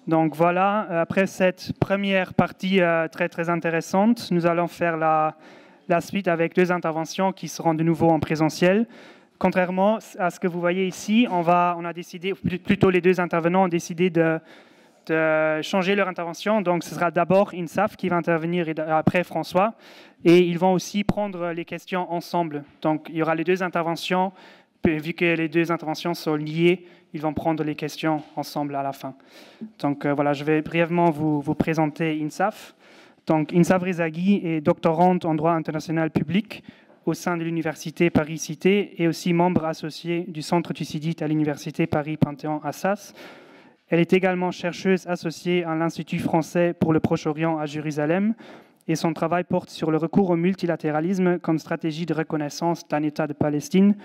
Donc voilà, après cette première partie très intéressante, nous allons faire la suite avec 2 interventions qui seront de nouveau en présentiel. Contrairement à ce que vous voyez ici, on a décidé, plutôt les 2 intervenants ont décidé de changer leur intervention. Donc ce sera d'abord INSAF qui va intervenir et après François. Et ils vont aussi prendre les questions ensemble. Donc il y aura les 2 interventions. Vu que les 2 interventions sont liées, ils vont prendre les questions ensemble à la fin. Donc voilà, je vais brièvement vous présenter INSAF. Donc INSAF Rezaghi est doctorante en droit international public au sein de l'Université Paris-Cité et aussi membre associé du Centre Thucydide à l'Université Paris-Panthéon-Assas. Elle est également chercheuse associée à l'Institut français pour le Proche-Orient à Jérusalem et son travail porte sur le recours au multilatéralisme comme stratégie de reconnaissance d'un État de Palestine.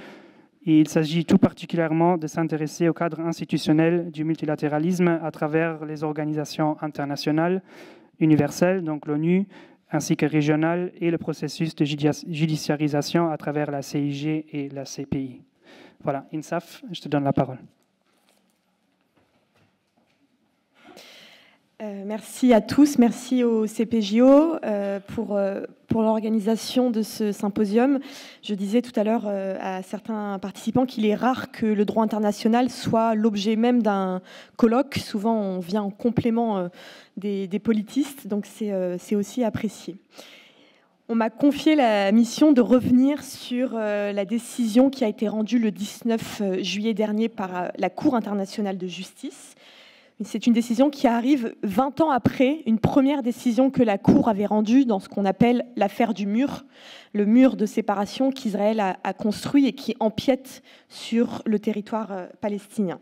Et il s'agit tout particulièrement de s'intéresser au cadre institutionnel du multilatéralisme à travers les organisations internationales universelles, donc l'ONU, ainsi que régionales, et le processus de judiciarisation à travers la CIG et la CPI. Voilà, INSAF, je te donne la parole. Merci à tous, merci au CPJO pour l'organisation de ce symposium. Je disais tout à l'heure à certains participants qu'il est rare que le droit international soit l'objet même d'un colloque. Souvent, on vient en complément des politistes, donc c'est aussi apprécié. On m'a confié la mission de revenir sur la décision qui a été rendue le 19 juillet dernier par la Cour internationale de justice. C'est une décision qui arrive 20 ans après une première décision que la Cour avait rendue dans ce qu'on appelle l'affaire du mur, le mur de séparation qu'Israël a construit et qui empiète sur le territoire palestinien.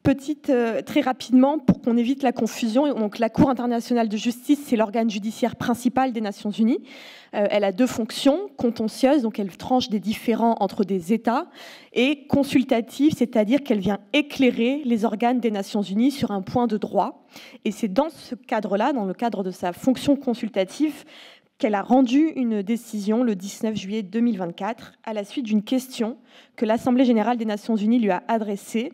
Très rapidement, pour qu'on évite la confusion, donc la Cour internationale de justice, c'est l'organe judiciaire principal des Nations unies. Elle a 2 fonctions, contentieuses, donc elle tranche des différends entre des États, et consultative, c'est-à-dire qu'elle vient éclairer les organes des Nations unies sur un point de droit. Et c'est dans ce cadre-là, dans le cadre de sa fonction consultative, qu'elle a rendu une décision le 19 juillet 2024 à la suite d'une question que l'Assemblée générale des Nations unies lui a adressée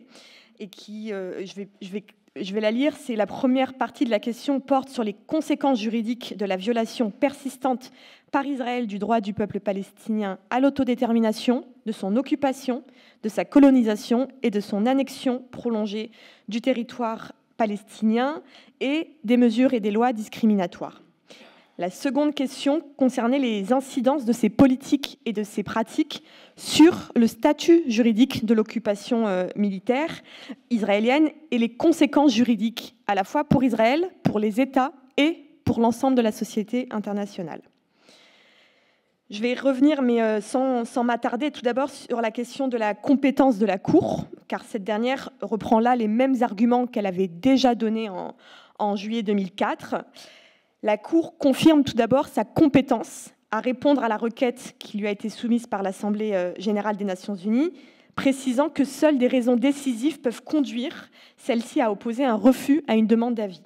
et qui, je vais la lire, c'est la première partie de la question, porte sur les conséquences juridiques de la violation persistante par Israël du droit du peuple palestinien à l'autodétermination, de son occupation, de sa colonisation et de son annexion prolongée du territoire palestinien et des mesures et des lois discriminatoires. La seconde question concernait les incidences de ces politiques et de ces pratiques sur le statut juridique de l'occupation militaire israélienne et les conséquences juridiques à la fois pour Israël, pour les États et pour l'ensemble de la société internationale. Je vais revenir, mais sans m'attarder, tout d'abord sur la question de la compétence de la Cour, car cette dernière reprend là les mêmes arguments qu'elle avait déjà donnés en juillet 2004. La Cour confirme tout d'abord sa compétence à répondre à la requête qui lui a été soumise par l'Assemblée générale des Nations unies, précisant que seules des raisons décisives peuvent conduire celle-ci à opposer un refus à une demande d'avis.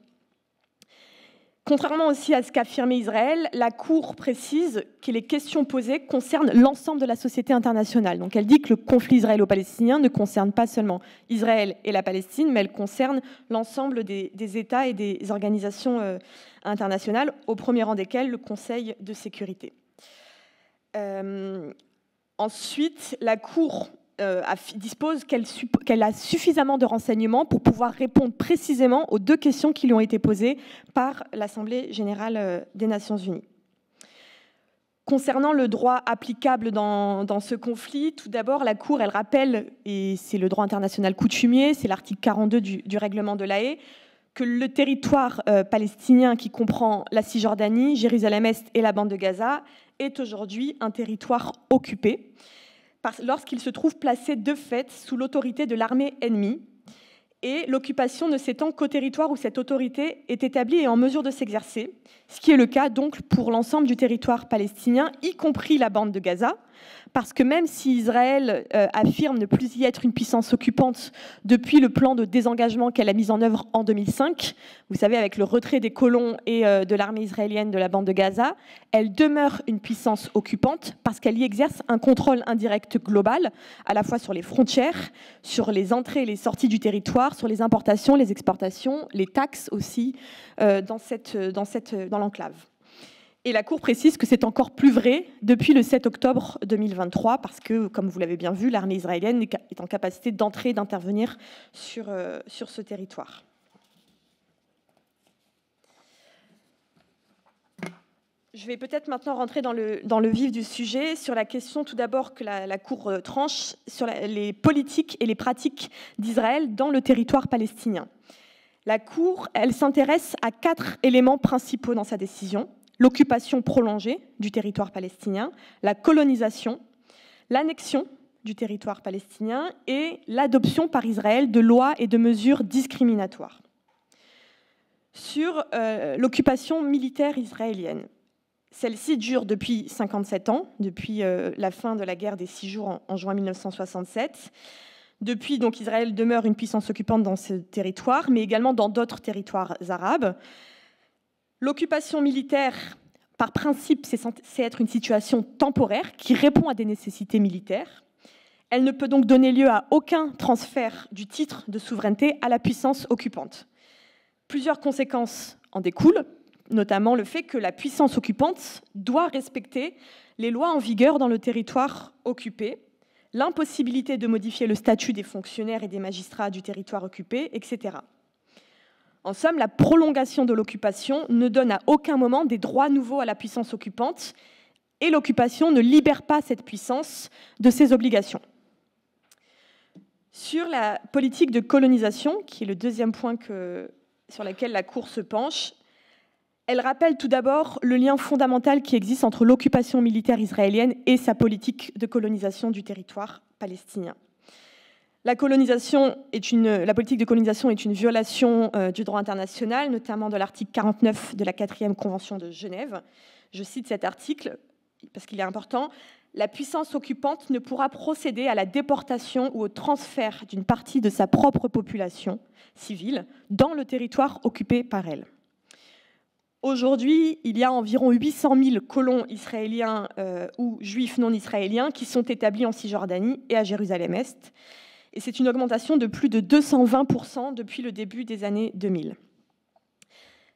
Contrairement aussi à ce qu'affirmait Israël, la Cour précise que les questions posées concernent l'ensemble de la société internationale. Donc elle dit que le conflit israélo-palestinien ne concerne pas seulement Israël et la Palestine, mais elle concerne l'ensemble des États et des organisations internationales, au premier rang desquelles le Conseil de sécurité. Ensuite, la Cour dispose qu'elle a suffisamment de renseignements pour pouvoir répondre précisément aux 2 questions qui lui ont été posées par l'Assemblée générale des Nations unies. Concernant le droit applicable dans ce conflit, tout d'abord, la Cour, elle rappelle, et c'est le droit international coutumier, c'est l'article 42 du règlement de La Haye, que le territoire palestinien qui comprend la Cisjordanie, Jérusalem-Est et la bande de Gaza est aujourd'hui un territoire occupé lorsqu'il se trouve placé de fait sous l'autorité de l'armée ennemie, et l'occupation ne s'étend qu'au territoire où cette autorité est établie et en mesure de s'exercer, ce qui est le cas donc pour l'ensemble du territoire palestinien, y compris la bande de Gaza, parce que même si Israël affirme ne plus y être une puissance occupante depuis le plan de désengagement qu'elle a mis en œuvre en 2005, vous savez, avec le retrait des colons et de l'armée israélienne de la bande de Gaza, elle demeure une puissance occupante parce qu'elle y exerce un contrôle indirect global, à la fois sur les frontières, sur les entrées et les sorties du territoire, territoire, sur les importations, les exportations, les taxes aussi dans l'enclave. Et la Cour précise que c'est encore plus vrai depuis le 7 octobre 2023, parce que, comme vous l'avez bien vu, l'armée israélienne est en capacité d'entrer et d'intervenir sur ce territoire. Je vais peut-être maintenant rentrer dans le vif du sujet, sur la question tout d'abord que la Cour tranche sur les politiques et les pratiques d'Israël dans le territoire palestinien. La Cour, elle s'intéresse à 4 éléments principaux dans sa décision: l'occupation prolongée du territoire palestinien, la colonisation, l'annexion du territoire palestinien et l'adoption par Israël de lois et de mesures discriminatoires. Sur l'occupation militaire israélienne, celle-ci dure depuis 57 ans, depuis la fin de la guerre des 6 jours en juin 1967. Depuis, donc, Israël demeure une puissance occupante dans ce territoire, mais également dans d'autres territoires arabes. L'occupation militaire, par principe, c'est être une situation temporaire qui répond à des nécessités militaires. Elle ne peut donc donner lieu à aucun transfert du titre de souveraineté à la puissance occupante. Plusieurs conséquences en découlent, notamment le fait que la puissance occupante doit respecter les lois en vigueur dans le territoire occupé, l'impossibilité de modifier le statut des fonctionnaires et des magistrats du territoire occupé, etc. En somme, la prolongation de l'occupation ne donne à aucun moment des droits nouveaux à la puissance occupante et l'occupation ne libère pas cette puissance de ses obligations. Sur la politique de colonisation, qui est le deuxième point sur lequel la Cour se penche, elle rappelle tout d'abord le lien fondamental qui existe entre l'occupation militaire israélienne et sa politique de colonisation du territoire palestinien. La politique de colonisation est une violation du droit international, notamment de l'article 49 de la 4e Convention de Genève. Je cite cet article parce qu'il est important. « La puissance occupante ne pourra procéder à la déportation ou au transfert d'une partie de sa propre population civile dans le territoire occupé par elle. » Aujourd'hui, il y a environ 800 000 colons israéliens ou juifs non israéliens qui sont établis en Cisjordanie et à Jérusalem-Est. Et c'est une augmentation de plus de 220% depuis le début des années 2000.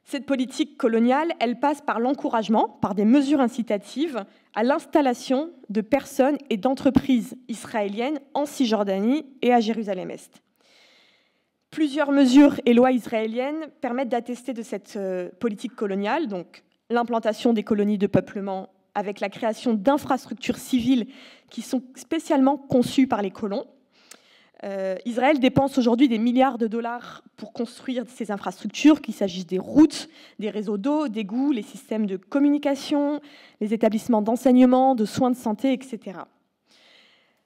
Cette politique coloniale, elle passe par l'encouragement, par des mesures incitatives, à l'installation de personnes et d'entreprises israéliennes en Cisjordanie et à Jérusalem-Est. Plusieurs mesures et lois israéliennes permettent d'attester de cette politique coloniale, donc l'implantation des colonies de peuplement avec la création d'infrastructures civiles qui sont spécialement conçues par les colons. Israël dépense aujourd'hui des milliards de dollars pour construire ces infrastructures, qu'il s'agisse des routes, des réseaux d'eau, d'égouts, les systèmes de communication, les établissements d'enseignement, de soins de santé, etc.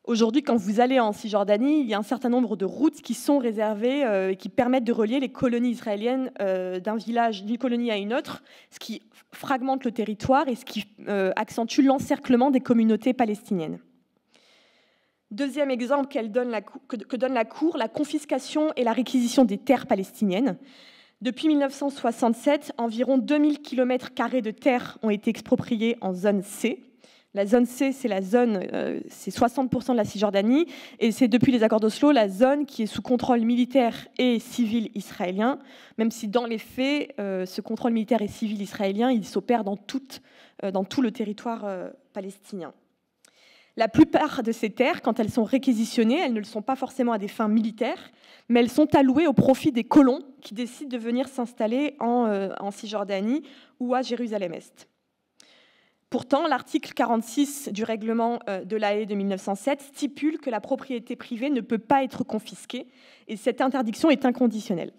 Aujourd'hui, quand vous allez en Cisjordanie, il y a un certain nombre de routes qui sont réservées et qui permettent de relier les colonies israéliennes d'une colonie à une autre, ce qui fragmente le territoire et ce qui accentue l'encerclement des communautés palestiniennes. Deuxième exemple que donne la Cour, la confiscation et la réquisition des terres palestiniennes. Depuis 1967, environ 2000 km² de terres ont été expropriés en zone C. La zone C, c'est 60% de la Cisjordanie, et c'est depuis les accords d'Oslo la zone qui est sous contrôle militaire et civil israélien, même si dans les faits, ce contrôle militaire et civil israélien, il s'opère dans tout le territoire palestinien. La plupart de ces terres, quand elles sont réquisitionnées, elles ne le sont pas forcément à des fins militaires, mais elles sont allouées au profit des colons qui décident de venir s'installer en Cisjordanie ou à Jérusalem-Est. Pourtant, l'article 46 du règlement de La Haye de 1907 stipule que la propriété privée ne peut pas être confisquée et cette interdiction est inconditionnelle.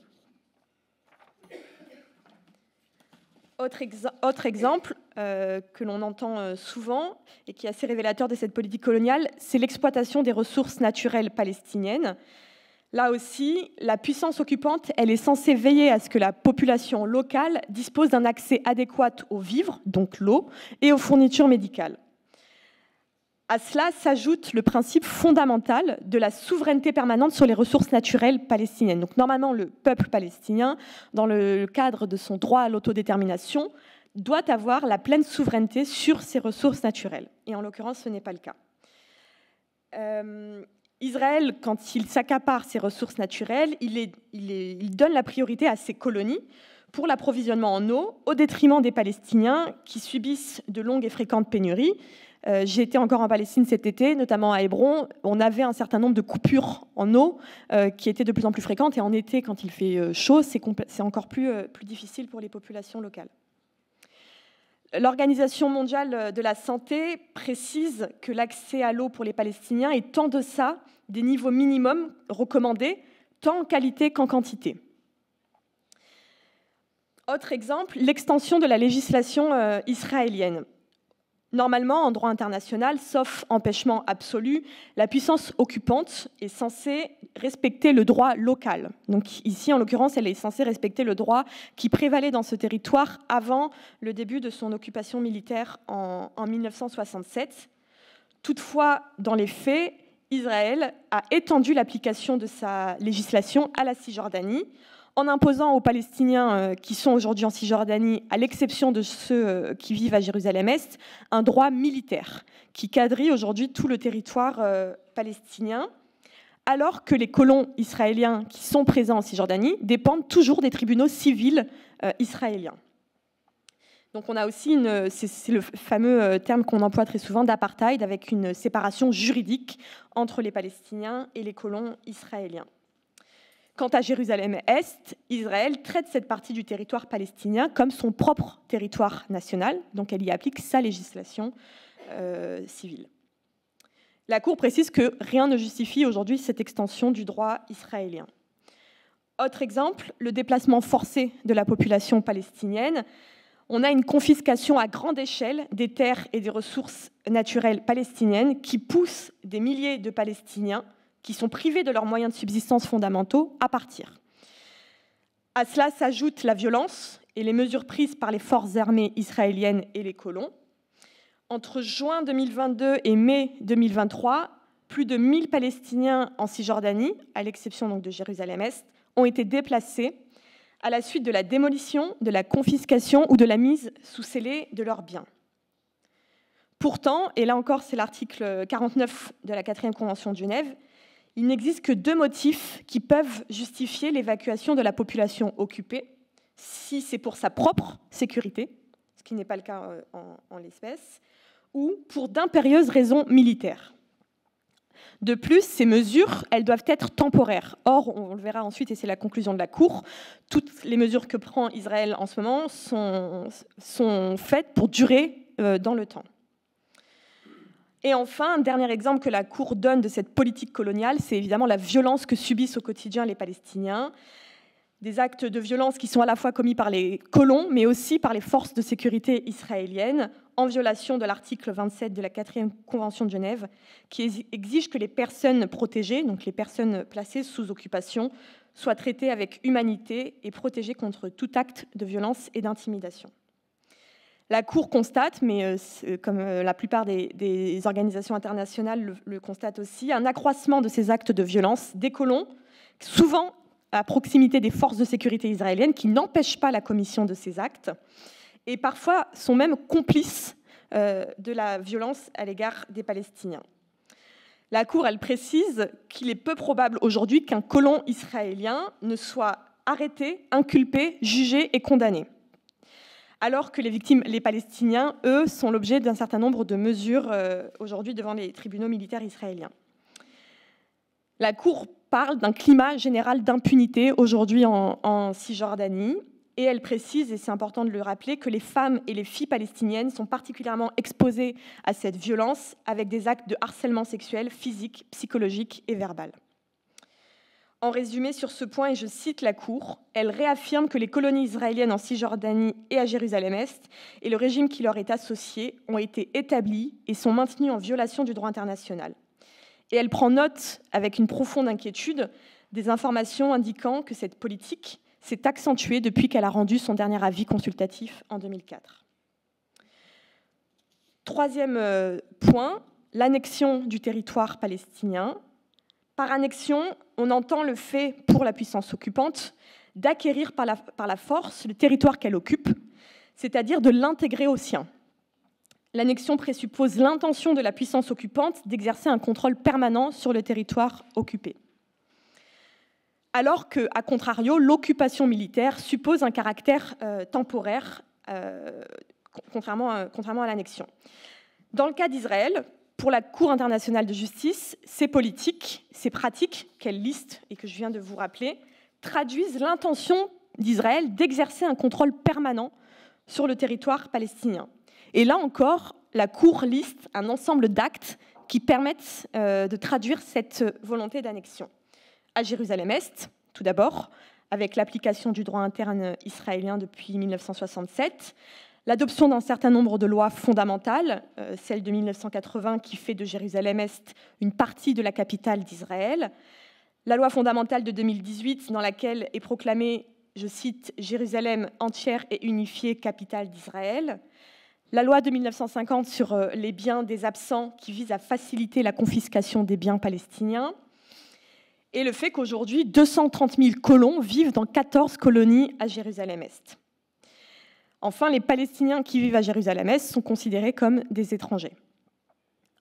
Autre exemple que l'on entend souvent et qui est assez révélateur de cette politique coloniale, c'est l'exploitation des ressources naturelles palestiniennes. Là aussi, la puissance occupante, elle est censée veiller à ce que la population locale dispose d'un accès adéquat aux vivres, donc l'eau, et aux fournitures médicales. À cela s'ajoute le principe fondamental de la souveraineté permanente sur les ressources naturelles palestiniennes. Donc normalement, le peuple palestinien, dans le cadre de son droit à l'autodétermination, doit avoir la pleine souveraineté sur ses ressources naturelles. Et en l'occurrence, ce n'est pas le cas. Israël, quand il s'accapare ses ressources naturelles, il donne la priorité à ses colonies pour l'approvisionnement en eau, au détriment des Palestiniens qui subissent de longues et fréquentes pénuries. J'ai été encore en Palestine cet été, notamment à Hébron. On avait un certain nombre de coupures en eau qui étaient de plus en plus fréquentes. Et en été, quand il fait chaud, c'est encore plus difficile pour les populations locales. L'Organisation mondiale de la santé précise que l'accès à l'eau pour les Palestiniens est en deçà des niveaux minimums recommandés, tant en qualité qu'en quantité. Autre exemple, l'extension de la législation israélienne. Normalement, en droit international, sauf empêchement absolu, la puissance occupante est censée respecter le droit local. Donc ici, en l'occurrence, elle est censée respecter le droit qui prévalait dans ce territoire avant le début de son occupation militaire en 1967. Toutefois, dans les faits, Israël a étendu l'application de sa législation à la Cisjordanie, en imposant aux Palestiniens qui sont aujourd'hui en Cisjordanie, à l'exception de ceux qui vivent à Jérusalem-Est, un droit militaire qui quadrille aujourd'hui tout le territoire palestinien, alors que les colons israéliens qui sont présents en Cisjordanie dépendent toujours des tribunaux civils israéliens. Donc on a aussi, c'est le fameux terme qu'on emploie très souvent d'apartheid, avec une séparation juridique entre les Palestiniens et les colons israéliens. Quant à Jérusalem-Est, Israël traite cette partie du territoire palestinien comme son propre territoire national, donc elle y applique sa législation civile. La Cour précise que rien ne justifie aujourd'hui cette extension du droit israélien. Autre exemple, le déplacement forcé de la population palestinienne. On a une confiscation à grande échelle des terres et des ressources naturelles palestiniennes qui poussent des milliers de Palestiniens qui sont privés de leurs moyens de subsistance fondamentaux à partir. À cela s'ajoute la violence et les mesures prises par les forces armées israéliennes et les colons. Entre juin 2022 et mai 2023, plus de 1000 Palestiniens en Cisjordanie, à l'exception donc de Jérusalem-Est, ont été déplacés à la suite de la démolition, de la confiscation ou de la mise sous scellé de leurs biens. Pourtant, et là encore c'est l'article 49 de la 4e Convention de Genève, il n'existe que 2 motifs qui peuvent justifier l'évacuation de la population occupée, si c'est pour sa propre sécurité, ce qui n'est pas le cas en l'espèce, ou pour d'impérieuses raisons militaires. De plus, ces mesures, elles doivent être temporaires. Or, on le verra ensuite, et c'est la conclusion de la Cour, toutes les mesures que prend Israël en ce moment sont faites pour durer dans le temps. Et enfin, un dernier exemple que la Cour donne de cette politique coloniale, c'est évidemment la violence que subissent au quotidien les Palestiniens. Des actes de violence qui sont à la fois commis par les colons, mais aussi par les forces de sécurité israéliennes, en violation de l'article 27 de la 4e Convention de Genève, qui exige que les personnes protégées, donc les personnes placées sous occupation, soient traitées avec humanité et protégées contre tout acte de violence et d'intimidation. La Cour constate, mais comme la plupart des organisations internationales le constatent aussi, un accroissement de ces actes de violence des colons, souvent à proximité des forces de sécurité israéliennes, qui n'empêchent pas la commission de ces actes, et parfois sont même complices de la violence à l'égard des Palestiniens. La Cour, elle précise qu'il est peu probable aujourd'hui qu'un colon israélien ne soit arrêté, inculpé, jugé et condamné, alors que les victimes, les Palestiniens, eux, sont l'objet d'un certain nombre de mesures aujourd'hui devant les tribunaux militaires israéliens. La Cour parle d'un climat général d'impunité aujourd'hui en Cisjordanie, et elle précise, et c'est important de le rappeler, que les femmes et les filles palestiniennes sont particulièrement exposées à cette violence avec des actes de harcèlement sexuel, physique, psychologique et verbal. En résumé, sur ce point, et je cite la Cour, elle réaffirme que les colonies israéliennes en Cisjordanie et à Jérusalem-Est et le régime qui leur est associé ont été établis et sont maintenus en violation du droit international. Et elle prend note, avec une profonde inquiétude, des informations indiquant que cette politique s'est accentuée depuis qu'elle a rendu son dernier avis consultatif en 2004. Troisième point, l'annexion du territoire palestinien. Par annexion, on entend le fait pour la puissance occupante d'acquérir par la force le territoire qu'elle occupe, c'est-à-dire de l'intégrer au sien. L'annexion présuppose l'intention de la puissance occupante d'exercer un contrôle permanent sur le territoire occupé. Alors que, à contrario, l'occupation militaire suppose un caractère temporaire, contrairement à l'annexion. Dans le cas d'Israël, pour la Cour internationale de justice, ces politiques, ces pratiques, qu'elle liste et que je viens de vous rappeler, traduisent l'intention d'Israël d'exercer un contrôle permanent sur le territoire palestinien. Et là encore, la Cour liste un ensemble d'actes qui permettent de traduire cette volonté d'annexion. À Jérusalem-Est, tout d'abord, avec l'application du droit interne israélien depuis 1967, l'adoption d'un certain nombre de lois fondamentales, celle de 1980 qui fait de Jérusalem-Est une partie de la capitale d'Israël, la loi fondamentale de 2018 dans laquelle est proclamée, je cite, « Jérusalem entière et unifiée, capitale d'Israël », la loi de 1950 sur les biens des absents qui vise à faciliter la confiscation des biens palestiniens, et le fait qu'aujourd'hui, 230 000 colons vivent dans 14 colonies à Jérusalem-Est. Enfin, les Palestiniens qui vivent à Jérusalem-Est sont considérés comme des étrangers.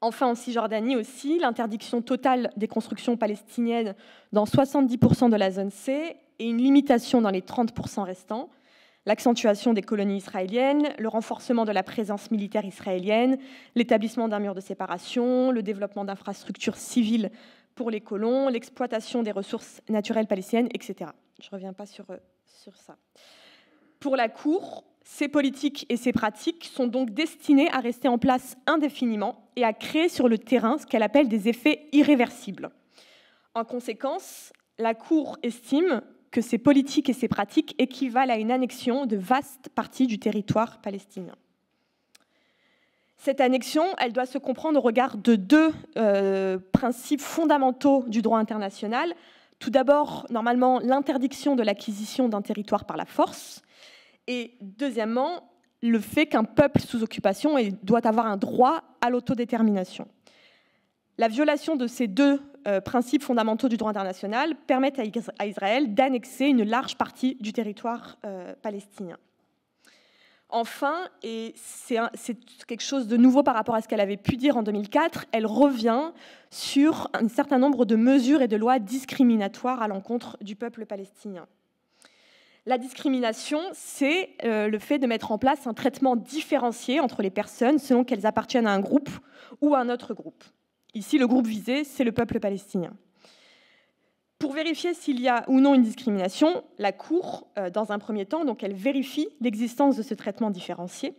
Enfin, en Cisjordanie aussi, l'interdiction totale des constructions palestiniennes dans 70% de la zone C et une limitation dans les 30% restants, l'accentuation des colonies israéliennes, le renforcement de la présence militaire israélienne, l'établissement d'un mur de séparation, le développement d'infrastructures civiles pour les colons, l'exploitation des ressources naturelles palestiniennes, etc. Je ne reviens pas sur ça. Pour la Cour, ces politiques et ces pratiques sont donc destinées à rester en place indéfiniment et à créer sur le terrain ce qu'elle appelle des effets irréversibles. En conséquence, la Cour estime que ces politiques et ces pratiques équivalent à une annexion de vastes parties du territoire palestinien. Cette annexion, elle doit se comprendre au regard de deux principes fondamentaux du droit international. Tout d'abord, normalement, l'interdiction de l'acquisition d'un territoire par la force. Et deuxièmement, le fait qu'un peuple sous occupation doit avoir un droit à l'autodétermination. La violation de ces deux principes fondamentaux du droit international permet à Israël d'annexer une large partie du territoire palestinien. Enfin, et c'est quelque chose de nouveau par rapport à ce qu'elle avait pu dire en 2004, elle revient sur un certain nombre de mesures et de lois discriminatoires à l'encontre du peuple palestinien. La discrimination, c'est le fait de mettre en place un traitement différencié entre les personnes selon qu'elles appartiennent à un groupe ou à un autre groupe. Ici, le groupe visé, c'est le peuple palestinien. Pour vérifier s'il y a ou non une discrimination, la Cour, dans un premier temps, donc elle vérifie l'existence de ce traitement différencié,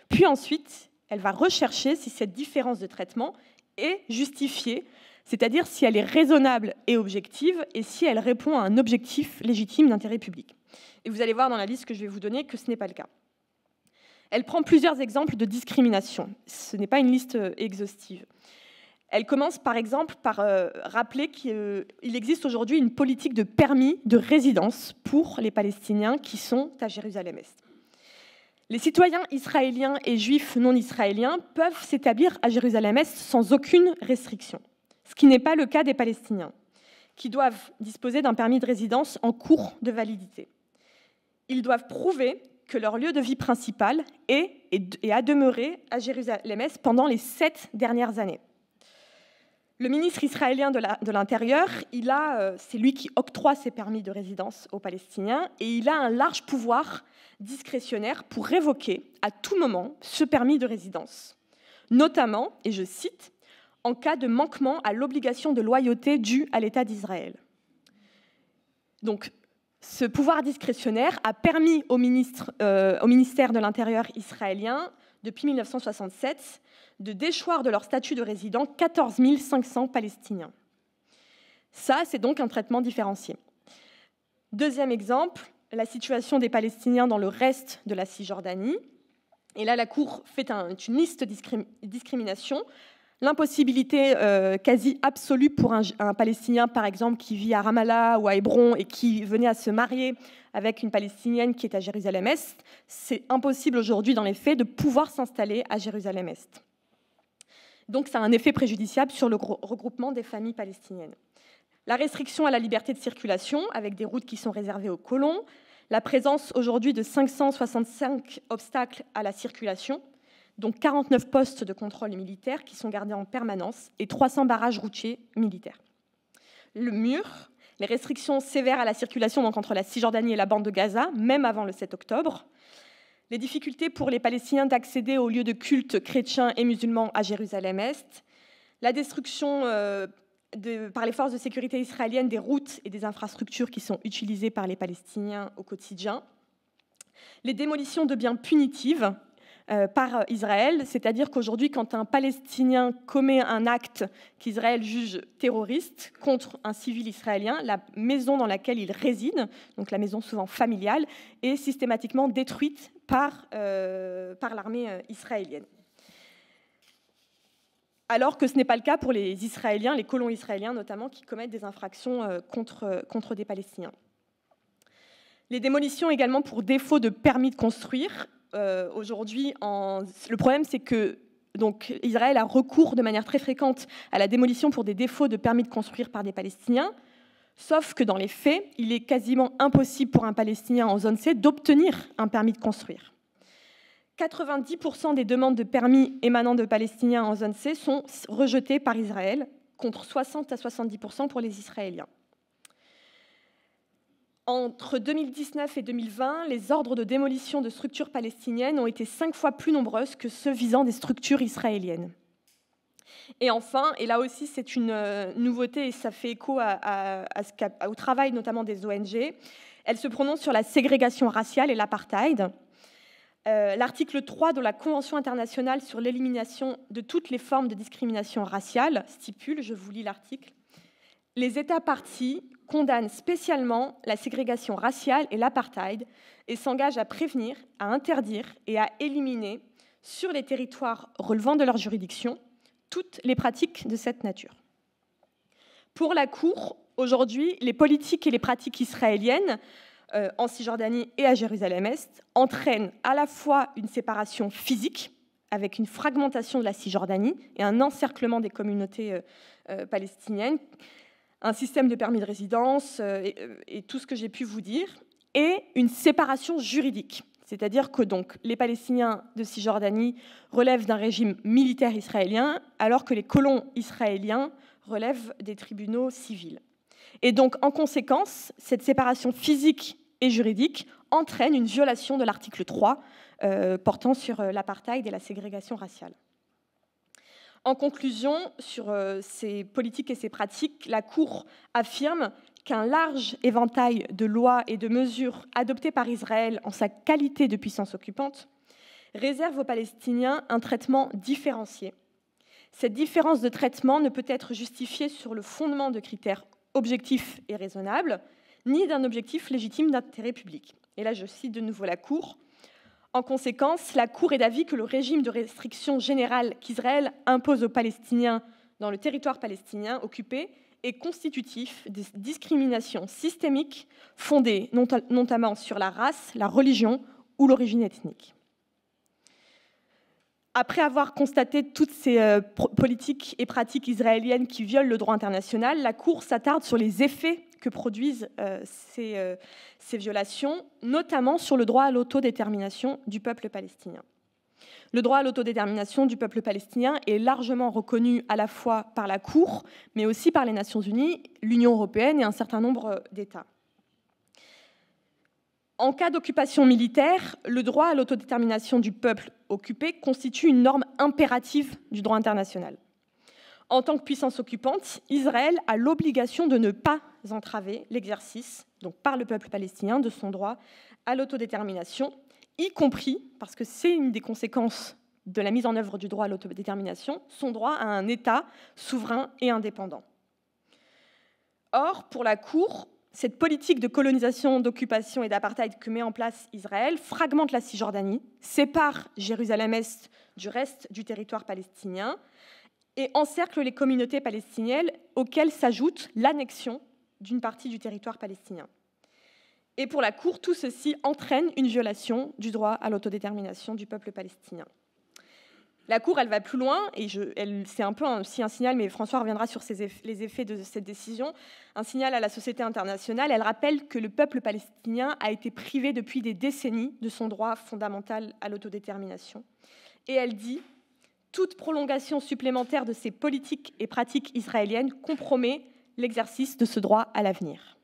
puis ensuite, elle va rechercher si cette différence de traitement est justifiée, c'est-à-dire si elle est raisonnable et objective, et si elle répond à un objectif légitime d'intérêt public. Et vous allez voir dans la liste que je vais vous donner que ce n'est pas le cas. Elle prend plusieurs exemples de discrimination. Ce n'est pas une liste exhaustive. Elle commence par exemple par rappeler qu'il existe aujourd'hui une politique de permis de résidence pour les Palestiniens qui sont à Jérusalem-Est. Les citoyens israéliens et juifs non israéliens peuvent s'établir à Jérusalem-Est sans aucune restriction, ce qui n'est pas le cas des Palestiniens, qui doivent disposer d'un permis de résidence en cours de validité. Ils doivent prouver que leur lieu de vie principal est et a demeuré à Jérusalem-Est pendant les 7 dernières années. Le ministre israélien de l'Intérieur, c'est lui qui octroie ces permis de résidence aux Palestiniens et il a un large pouvoir discrétionnaire pour révoquer à tout moment ce permis de résidence, notamment, et je cite, « en cas de manquement à l'obligation de loyauté due à l'État d'Israël ». Donc, ce pouvoir discrétionnaire a permis au ministère de l'Intérieur israélien, depuis 1967, de déchoir de leur statut de résident 14 500 Palestiniens. Ça, c'est donc un traitement différencié. Deuxième exemple, la situation des Palestiniens dans le reste de la Cisjordanie. Et là, la Cour fait une liste de discriminations. L'impossibilité quasi absolue pour un Palestinien, par exemple, qui vit à Ramallah ou à Hébron et qui venait à se marier avec une Palestinienne qui est à Jérusalem-Est, c'est impossible aujourd'hui dans les faits de pouvoir s'installer à Jérusalem-Est. Donc ça a un effet préjudiciable sur le regroupement des familles palestiniennes. La restriction à la liberté de circulation, avec des routes qui sont réservées aux colons, la présence aujourd'hui de 565 obstacles à la circulation, donc 49 postes de contrôle militaire qui sont gardés en permanence et 300 barrages routiers militaires. Le mur, les restrictions sévères à la circulation donc entre la Cisjordanie et la bande de Gaza, même avant le 7 octobre, les difficultés pour les Palestiniens d'accéder aux lieux de culte chrétiens et musulmans à Jérusalem-Est, la destruction par les forces de sécurité israéliennes des routes et des infrastructures qui sont utilisées par les Palestiniens au quotidien, les démolitions de biens punitives par Israël, c'est-à-dire qu'aujourd'hui, quand un Palestinien commet un acte qu'Israël juge terroriste contre un civil israélien, la maison dans laquelle il réside, donc la maison souvent familiale, est systématiquement détruite par l'armée israélienne. Alors que ce n'est pas le cas pour les Israéliens, les colons israéliens notamment, qui commettent des infractions contre des Palestiniens. Les démolitions également pour défaut de permis de construire. Aujourd'hui, le problème, c'est que donc, Israël a recours de manière très fréquente à la démolition pour des défauts de permis de construire par des Palestiniens, sauf que dans les faits, il est quasiment impossible pour un Palestinien en zone C d'obtenir un permis de construire. 90% des demandes de permis émanant de Palestiniens en zone C sont rejetées par Israël, contre 60 à 70% pour les Israéliens. Entre 2019 et 2020, les ordres de démolition de structures palestiniennes ont été 5 fois plus nombreuses que ceux visant des structures israéliennes. Et enfin, et là aussi c'est une nouveauté et ça fait écho au travail notamment des ONG, elle se prononce sur la ségrégation raciale et l'apartheid. L'article 3 de la Convention internationale sur l'élimination de toutes les formes de discrimination raciale stipule, je vous lis l'article, « Les États parties condamnent spécialement la ségrégation raciale et l'apartheid et s'engagent à prévenir, à interdire et à éliminer sur les territoires relevant de leur juridiction toutes les pratiques de cette nature. » Pour la Cour, aujourd'hui, les politiques et les pratiques israéliennes en Cisjordanie et à Jérusalem-Est entraînent à la fois une séparation physique avec une fragmentation de la Cisjordanie et un encerclement des communautés palestiniennes, un système de permis de résidence et tout ce que j'ai pu vous dire, et une séparation juridique. C'est-à-dire que donc, les Palestiniens de Cisjordanie relèvent d'un régime militaire israélien, alors que les colons israéliens relèvent des tribunaux civils. Et donc, en conséquence, cette séparation physique et juridique entraîne une violation de l'article 3 portant sur l'apartheid et la ségrégation raciale. En conclusion, sur ces politiques et ces pratiques, la Cour affirme qu'un large éventail de lois et de mesures adoptées par Israël en sa qualité de puissance occupante réserve aux Palestiniens un traitement différencié. Cette différence de traitement ne peut être justifiée sur le fondement de critères objectifs et raisonnables, ni d'un objectif légitime d'intérêt public. Et là, je cite de nouveau la Cour. En conséquence, la Cour est d'avis que le régime de restriction générale qu'Israël impose aux Palestiniens dans le territoire palestinien occupé est constitutif de discriminations systémiques fondées notamment sur la race, la religion ou l'origine ethnique. Après avoir constaté toutes ces politiques et pratiques israéliennes qui violent le droit international, la Cour s'attarde sur les effets que produisent ces violations, notamment sur le droit à l'autodétermination du peuple palestinien. Le droit à l'autodétermination du peuple palestinien est largement reconnu à la fois par la Cour, mais aussi par les Nations Unies, l'Union européenne et un certain nombre d'États. En cas d'occupation militaire, le droit à l'autodétermination du peuple occupé constitue une norme impérative du droit international. En tant que puissance occupante, Israël a l'obligation de ne pas entraver l'exercice, donc par le peuple palestinien, de son droit à l'autodétermination, y compris, parce que c'est une des conséquences de la mise en œuvre du droit à l'autodétermination, son droit à un État souverain et indépendant. Or, pour la Cour, cette politique de colonisation, d'occupation et d'apartheid que met en place Israël fragmente la Cisjordanie, sépare Jérusalem-Est du reste du territoire palestinien et encercle les communautés palestiniennes auxquelles s'ajoute l'annexion d'une partie du territoire palestinien. Et pour la Cour, tout ceci entraîne une violation du droit à l'autodétermination du peuple palestinien. La Cour, elle va plus loin, et c'est un peu aussi un signal, mais François reviendra sur les effets de cette décision, un signal à la société internationale. Elle rappelle que le peuple palestinien a été privé depuis des décennies de son droit fondamental à l'autodétermination, et elle dit « Toute prolongation supplémentaire de ces politiques et pratiques israéliennes compromet l'exercice de ce droit à l'avenir. »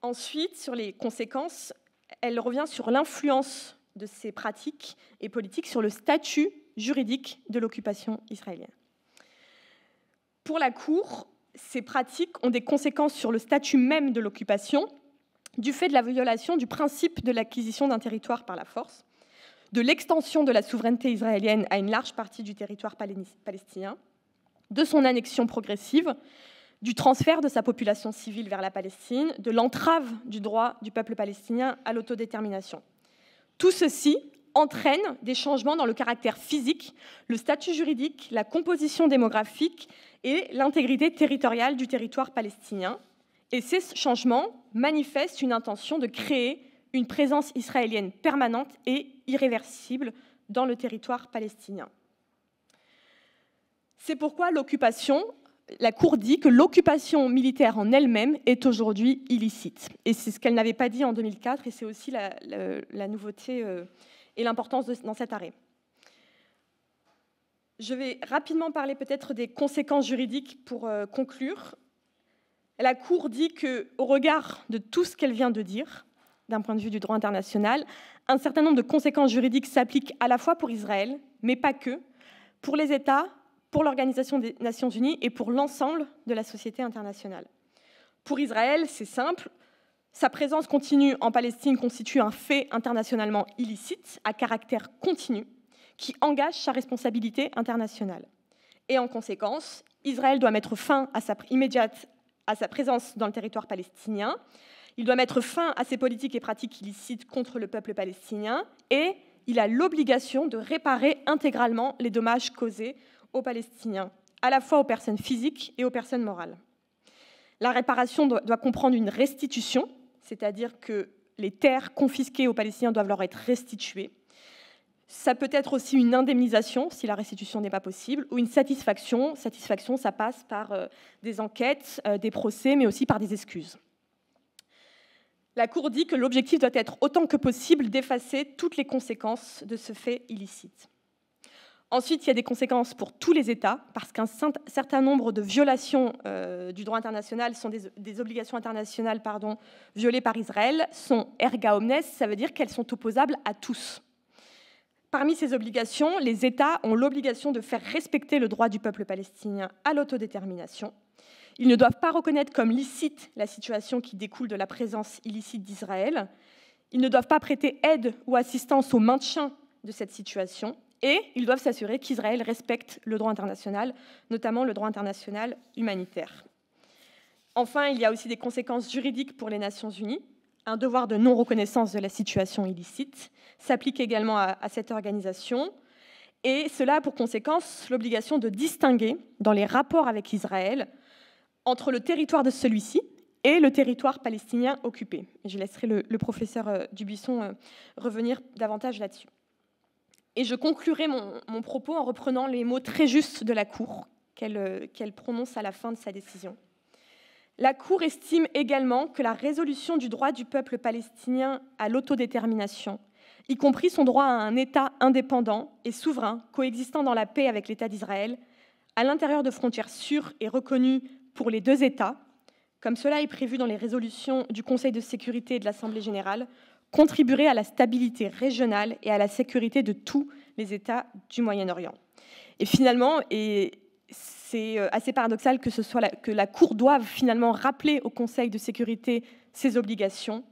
Ensuite, sur les conséquences, elle revient sur l'influence de ces pratiques et politiques sur le statut juridique de l'occupation israélienne. Pour la Cour, ces pratiques ont des conséquences sur le statut même de l'occupation, du fait de la violation du principe de l'acquisition d'un territoire par la force, de l'extension de la souveraineté israélienne à une large partie du territoire palestinien, de son annexion progressive, du transfert de sa population civile vers la Palestine, de l'entrave du droit du peuple palestinien à l'autodétermination. Tout ceci entraîne des changements dans le caractère physique, le statut juridique, la composition démographique et l'intégrité territoriale du territoire palestinien. Et ces changements manifestent une intention de créer une présence israélienne permanente et irréversible dans le territoire palestinien. C'est pourquoi la Cour dit que l'occupation militaire en elle-même est aujourd'hui illicite. Et c'est ce qu'elle n'avait pas dit en 2004, et c'est aussi la nouveauté et l'importance dans cet arrêt. Je vais rapidement parler peut-être des conséquences juridiques pour conclure. La Cour dit qu'au regard de tout ce qu'elle vient de dire, d'un point de vue du droit international, un certain nombre de conséquences juridiques s'appliquent à la fois pour Israël, mais pas que, pour les États, pour l'Organisation des Nations Unies et pour l'ensemble de la société internationale. Pour Israël, c'est simple, sa présence continue en Palestine constitue un fait internationalement illicite, à caractère continu, qui engage sa responsabilité internationale. Et en conséquence, Israël doit mettre fin immédiate à sa présence dans le territoire palestinien, il doit mettre fin à ses politiques et pratiques illicites contre le peuple palestinien, et il a l'obligation de réparer intégralement les dommages causés aux Palestiniens, à la fois aux personnes physiques et aux personnes morales. La réparation doit comprendre une restitution, c'est-à-dire que les terres confisquées aux Palestiniens doivent leur être restituées. Ça peut être aussi une indemnisation, si la restitution n'est pas possible, ou une satisfaction. Satisfaction, ça passe par des enquêtes, des procès, mais aussi par des excuses. La Cour dit que l'objectif doit être autant que possible d'effacer toutes les conséquences de ce fait illicite. Ensuite, il y a des conséquences pour tous les États, parce qu'un certain nombre de violations du droit international sont des obligations internationales violées par Israël, sont erga omnes, ça veut dire qu'elles sont opposables à tous. Parmi ces obligations, les États ont l'obligation de faire respecter le droit du peuple palestinien à l'autodétermination. Ils ne doivent pas reconnaître comme licite la situation qui découle de la présence illicite d'Israël. Ils ne doivent pas prêter aide ou assistance au maintien de cette situation. Et ils doivent s'assurer qu'Israël respecte le droit international, notamment le droit international humanitaire. Enfin, il y a aussi des conséquences juridiques pour les Nations Unies. Un devoir de non-reconnaissance de la situation illicite s'applique également à cette organisation. Et cela a pour conséquence l'obligation de distinguer, dans les rapports avec Israël, entre le territoire de celui-ci et le territoire palestinien occupé. Je laisserai le professeur Dubuisson revenir davantage là-dessus. Et je conclurai mon propos en reprenant les mots très justes de la Cour qu'elle prononce à la fin de sa décision. La Cour estime également que la résolution du droit du peuple palestinien à l'autodétermination, y compris son droit à un État indépendant et souverain, coexistant dans la paix avec l'État d'Israël, à l'intérieur de frontières sûres et reconnues pour les deux États, comme cela est prévu dans les résolutions du Conseil de sécurité et de l'Assemblée générale, contribuerait à la stabilité régionale et à la sécurité de tous les États du Moyen-Orient. Et finalement, et c'est assez paradoxal que la Cour doive finalement rappeler au Conseil de sécurité ses obligations,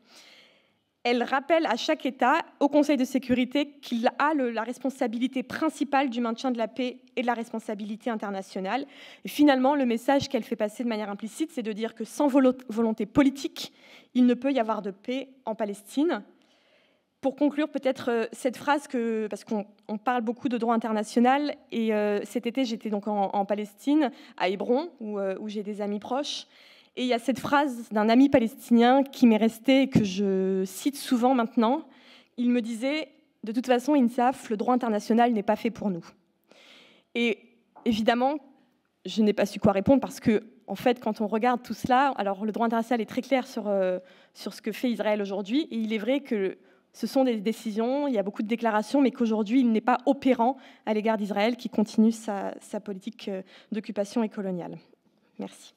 elle rappelle à chaque État, au Conseil de sécurité, qu'il a la responsabilité principale du maintien de la paix et de la responsabilité internationale. Et finalement, le message qu'elle fait passer de manière implicite, c'est de dire que sans volonté politique, il ne peut y avoir de paix en Palestine. Pour conclure, peut-être cette phrase, parce qu'on parle beaucoup de droit international, et cet été, j'étais donc en Palestine, à Hébron, où j'ai des amis proches. Et il y a cette phrase d'un ami palestinien qui m'est restée et que je cite souvent maintenant. Il me disait, de toute façon, INSAF, le droit international n'est pas fait pour nous. Et évidemment, je n'ai pas su quoi répondre parce que, en fait, quand on regarde tout cela, alors le droit international est très clair sur ce que fait Israël aujourd'hui. Et il est vrai que Ce sont des décisions, il y a beaucoup de déclarations, mais qu'aujourd'hui, il n'est pas opérant à l'égard d'Israël qui continue sa politique d'occupation et coloniale. Merci.